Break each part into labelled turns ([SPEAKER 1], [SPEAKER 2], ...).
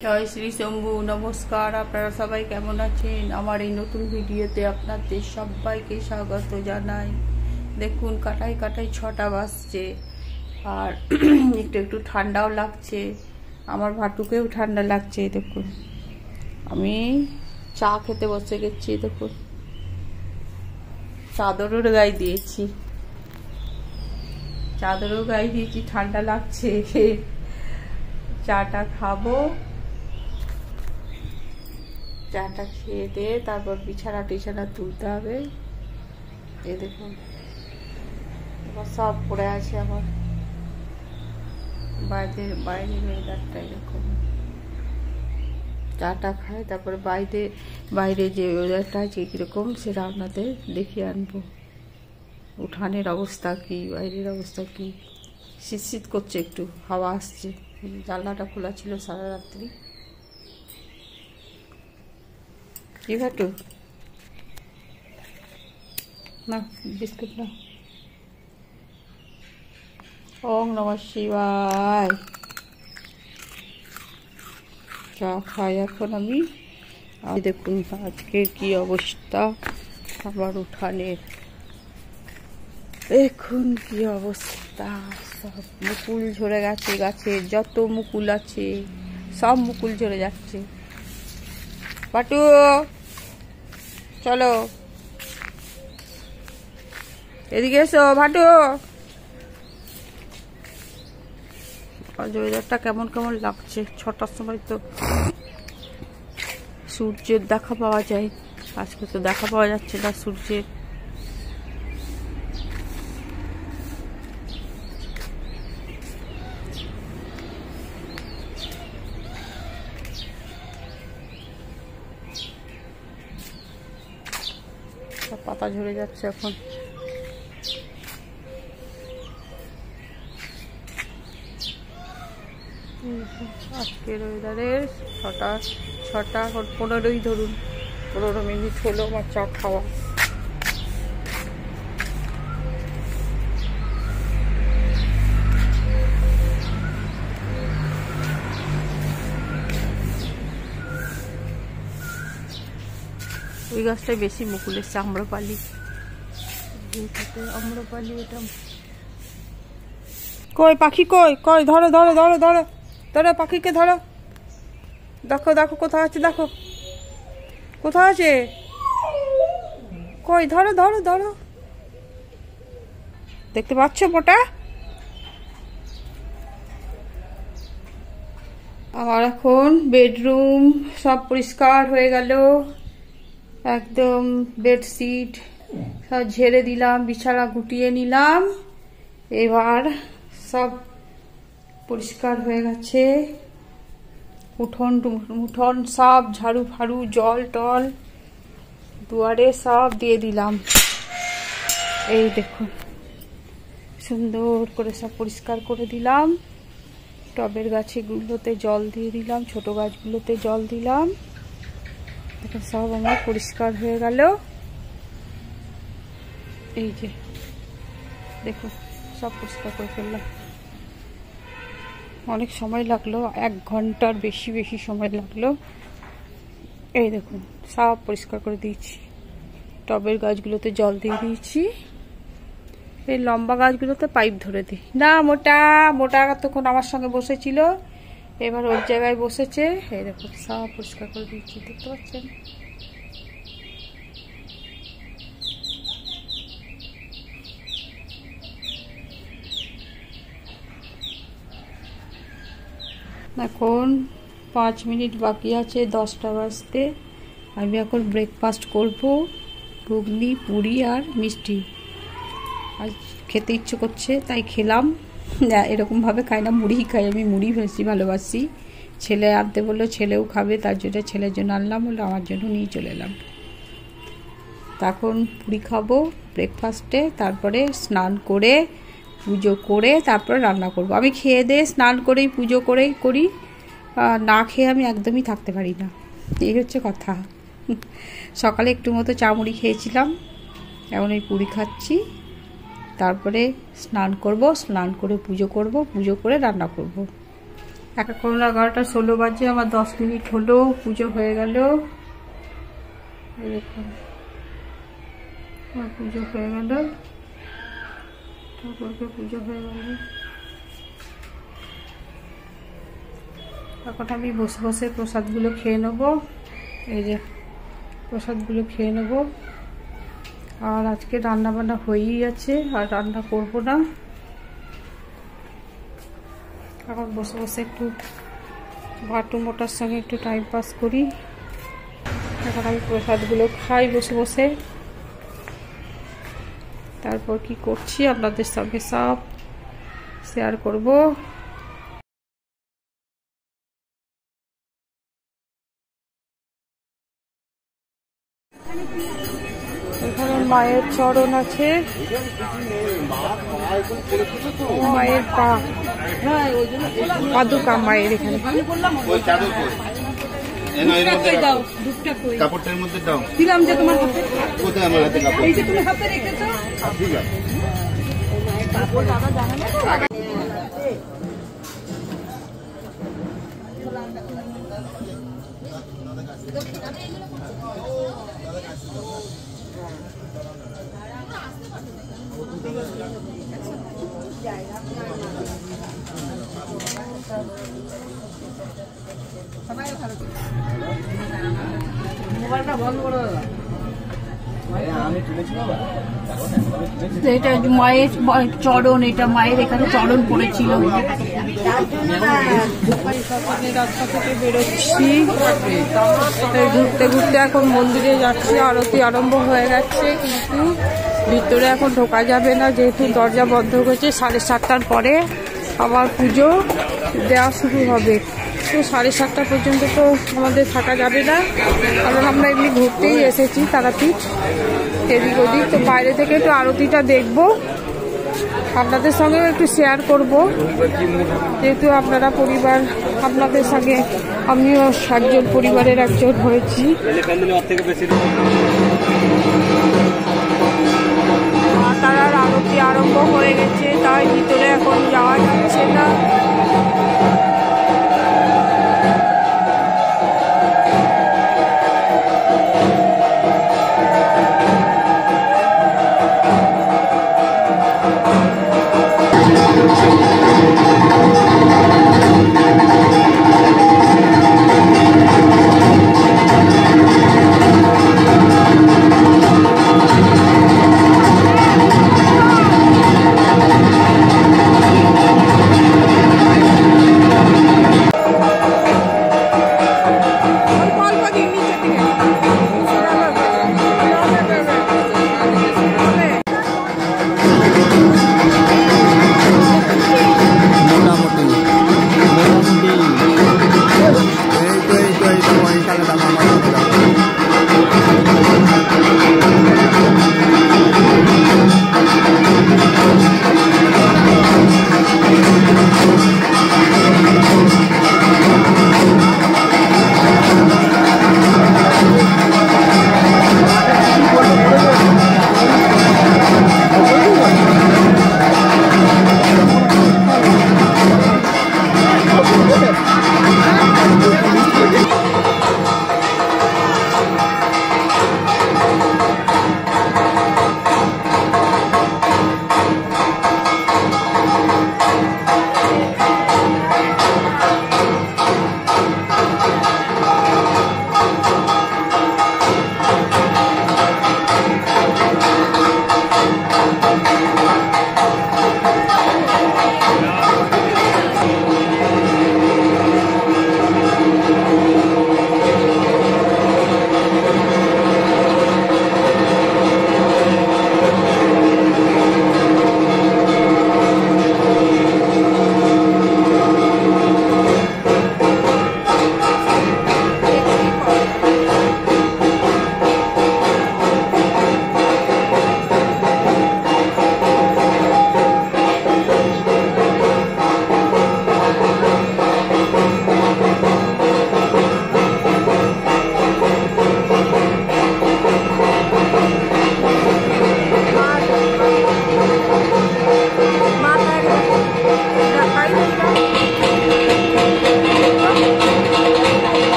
[SPEAKER 1] জয় শ্রী শম্ভু। নমস্কার, আপনারা সবাই কেমন আছেন? আমার এই নতুন ভিডিওতে আপনাদের সবাইকে স্বাগত জানাই। দেখুন, কাটাই কাটাই 6টা বাজছে আর একটু একটু ঠান্ডাও লাগছে। আমার ভাটুকেও ঠান্ডা লাগছে। দেখুন, আমি চা খেতে বসে গেছি। দেখুন, চাদরও গায়ে দিয়েছি, ঠান্ডা লাগছে। চাটা খাবো, চাটা খেয়ে দিয়ে তারপর বিছানা টিছানা তুলতে হবে। এই দেখুন, সব পড়ে আছে আমার। বাইরের ওয়েদারটা এরকম। চাটা খাই, তারপরে বাইরে যে ওয়েদারটা আছে কিরকম সেটা আপনাদের দেখিয়ে আনবো। উঠানের অবস্থা কি, বাইরের অবস্থা কি। শীত করছে, একটু হাওয়া আসছে। জানলাটা খোলা ছিল সারা রাত্রি। কি ভাটু, না বিস্কুট না। ওম নমঃ শিবায়। চা খাই এখন আমি। আর দেখুন আজকে কি অবস্থা আমার উঠানের। দেখুন কি অবস্থা, সব মুকুল ঝরে গেছে। গাছের যত মুকুল আছে সব মুকুল ঝরে যাচ্ছে। পাটু চলো এদিকে এসো ভাটু। আজ ওয়েদারটা কেমন কেমন লাগছে। 6টার সময় তো সূর্যের দেখা পাওয়া যায়, আজকে তো দেখা পাওয়া যাচ্ছে না সূর্যের। পাতা ঝরে যাচ্ছে এখন। আজকের ওয়েদারের 6টা 15ই ধরুন, 15 মিনিট হলো আমার চা খাওয়া। ওই গাছটায় বেশি মুকুল এসছে, আম্রপালি। এটা কই পাখি, কই ধরো ধরো ধরো ধরো ধরো পাখিকে ধরো। দেখো দেখো কোথায় আছে, দেখো কোথায় আছে, কই ধরো ধরো ধরো। দেখতে পাচ্ছ মোটা? আমার এখন বেডরুম সব পরিষ্কার হয়ে গেল। একদম বেডশিট সব ঝেড়ে দিলাম, বিছানা গুটিয়ে নিলাম। এবার সব পরিষ্কার হয়ে গেছে। উঠোন সব ঝাড়ু ফাড়ু, জল টল দুয়ারে সব দিয়ে দিলাম। এই দেখুন, সুন্দর করে সব পরিষ্কার করে দিলাম। টবের গাছগুলোতে জল দিয়ে দিলাম, ছোট গাছগুলোতে জল দিলাম। দেখুন সব আমার পরিষ্কার হয়ে গেল। এই যে দেখুন, সব পরিষ্কার করে ফেললাম। অনেক সময় লাগলো, 1 ঘন্টার বেশি সময় লাগলো। এই দেখুন সব পরিষ্কার করে দিয়েছি। টবের গাছগুলোতে জল দিয়ে দিয়েছি। এই লম্বা গাছগুলোতে পাইপ ধরে দিই না। মোটা তখন আমার সঙ্গে বসেছিল, এবার ওর জায়গায় বসেছে। এই দেখুন সব পরিষ্কার করে দিয়েছি, দেখতে পাচ্ছেন। এখন 5 মিনিট বাকি আছে 10টা বাজতে। আমি এখন ব্রেকফাস্ট করব। ঘুগনি, পুরি আর মিষ্টি। আজ খেতে ইচ্ছে করছে তাই খেলাম। এরকমভাবে খাই না, মুড়ি খাই আমি। মুড়ি বেশি ভালোবাসি। ছেলে আনতে বললো, ছেলেও খাবে, তার জন্য ছেলের জন্য আনলাম, বললো আমার জন্য নিয়ে চলে এলাম। তখন পুরি খাবো ব্রেকফাস্টে, তারপরে স্নান করে পুজো করে তারপরে রান্না করব। আমি খেয়ে দিয়ে স্নান করেই পুজো করেই করি, না খেয়ে আমি একদমই থাকতে পারি না। এই হচ্ছে কথা। সকালে একটু মতো চা মুড়ি খেয়েছিলাম, এখন এই পুরি খাচ্ছি। তারপরে স্নান করব, স্নান করে পুজো করব, পুজো করে রান্না করব। এখন 11:16 বাজে, আমার 10 মিনিট হলো, পুজো হয়ে গেল। দেখুন আমার পুজো হয়ে গেল, ঠাকুরকে পুজো হয়ে গেল। এখন আমি বসে বসে প্রসাদগুলো খেয়ে নেবো। এই যে প্রসাদগুলো খেয়ে নেব। আর আজকে রান্না বান্না হয়েই আছে, আর রান্না করব না। এখন বসে বসে একটু বাটু মোটার সঙ্গে একটু টাইম পাস করি। এখন আমি প্রসাদগুলো খাই বসে বসে, তারপর কি করছি আপনাদের সঙ্গে সব শেয়ার করব। এখানে মায়ের চরণ আছে, মায়ের পা, পাদুকা মায়ের। এখানে
[SPEAKER 2] কাপড়টার মধ্যে দাও দিলাম যে তোমার হাতে, কোথায় আমার হাতে কাপড়, এই যে তুমি হাতে রেখেছো। ঠিক আছে কাপড় দাদা জানে না। মোবাইলটা বন্ধ করে দাও।
[SPEAKER 1] এটা মায়ের চরণ, এটা মায়ের এখানে চরণ পড়েছিল। রাস্তা থেকে বেরোচ্ছি, ঘুরতে ঘুরতে এখন মন্দিরে যাচ্ছি। আরতি আরম্ভ হয়ে গেছে, কিন্তু ভিতরে এখন ঢোকা যাবে না, যেহেতু দরজা বন্ধ হয়েছে। 7:30টার পরে আবার পুজো দেওয়া শুরু হবে। তো 7:30টা পর্যন্ত তো আমাদের থাকা যাবে না, কারণ আমরা এমনি ঘুরতেই এসেছি তারাপীঠ, এদিক ওদিক। তো বাইরে থেকে একটু আরতিটা দেখবো, আপনাদের সঙ্গেও একটু শেয়ার করব, যেহেতু আপনারা পরিবার, আপনাদের সঙ্গে আমিও একজন পরিবারের একজন হয়েছি। তারার আরতি আরম্ভ হয়ে গেছে, তাই ভিতরে এখন যাওয়া যাচ্ছে না।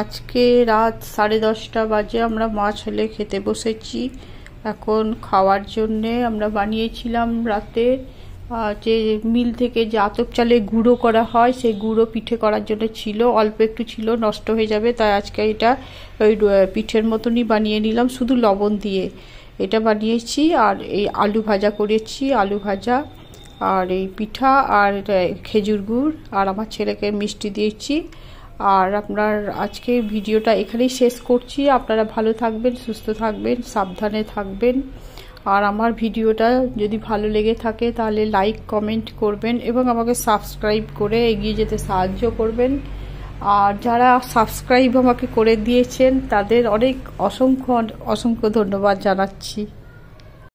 [SPEAKER 1] আজকে রাত 10:30 বাজে আমরা মাছ হলে খেতে বসেছি। এখন খাওয়ার জন্যে আমরা বানিয়েছিলাম রাতে যে মিল থেকে যে আতপ চালে গুঁড়ো করা হয়, সেই গুঁড়ো পিঠে করার জন্য ছিল, অল্প একটু ছিল, নষ্ট হয়ে যাবে, তাই আজকে এটা ওই পিঠের মতনই বানিয়ে নিলাম, শুধু লবণ দিয়ে এটা বানিয়েছি। আর এই আলু ভাজা করেছি, আলু ভাজা আর এই পিঠা আর খেজুর গুড়, আর আমার ছেলেকে মিষ্টি দিয়েছি। আর আপনার আজকে ভিডিওটা এখানেই শেষ করছি। আপনারা ভালো থাকবেন, সুস্থ থাকবেন, সাবধানে থাকবেন। আর আমার ভিডিওটা যদি ভালো লেগে থাকে তাহলে লাইক কমেন্ট করবেন এবং আমাকে সাবস্ক্রাইব করে এগিয়ে যেতে সাহায্য করবেন। আর যারা সাবস্ক্রাইব আমাকে করে দিয়েছেন তাদের অনেক অসংখ্য ধন্যবাদ জানাচ্ছি।